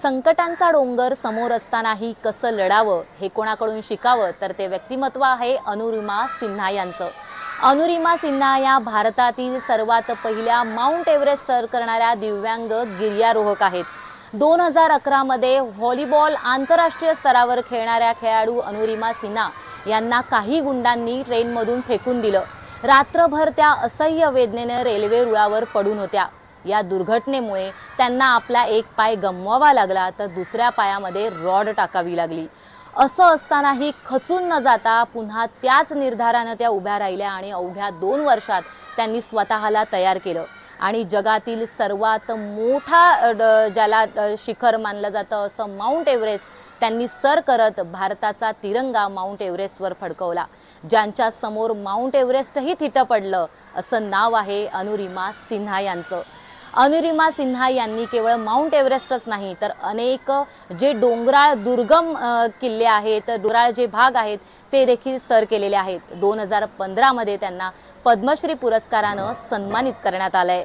संकटांचा डोंगर समोर असतानाही कसं लढावं हे कोणाकडून शिकावं तर ते व्यक्तिमत्व आहे अनुरिमा सिन्हा यांचं। अनुरिमा सिन्हा या भारतातील सर्वात पहिल्या माउंट एव्हरेस्ट सर करणाऱ्या दिव्यांग गिर्यारोहक आहेत। 2011 मध्ये व्हॉलीबॉल आंतरराष्ट्रीय स्तरावर खेळणाऱ्या खेळाडू अनुरिमा सिन्हा यांना काही गुंडांनी ट्रेनमधून फेकून दिलं। रात्रभर त्या असह्य वेदनेने रेल्वे रुळावर पडून होत्या। या दुर्घटनेमुळे त्यांना आपला एक पाय गमवावा लागला तर दुसऱ्या पायामध्ये रॉड टाकावी लागली। असं असतानाही खचून न जाता पुन्हा त्याच निर्धाराने त्या उभ्या राहिल्या आणि अवघ्या 2 वर्षात त्यांनी स्वतःला तयार केलं आणि जगातील सर्वात मोठा ज्याला शिखर मानलं जातं असं माउंट एव्हरेस्ट त्यांनी सर करत भारताचा तिरंगा माउंट एव्हरेस्टवर फडकवला। ज्यांच्या समोर माउंट एव्हरेस्टही थिट पडलं असं नाव आहे अनुरिमा सिन्हा यांचं। अनुरिमा सिन्हा यांनी केवळ माउंट एव्हरेस्टच नाही तर अनेक जे डोंगराळ दुर्गम किल्ले आहेत, डोंगराळ जे भाग आहेत ते देखील सर केलेले आहेत। 2015 मध्ये त्यांना पद्मश्री पुरस्काराने सन्मानित करण्यात आलंय।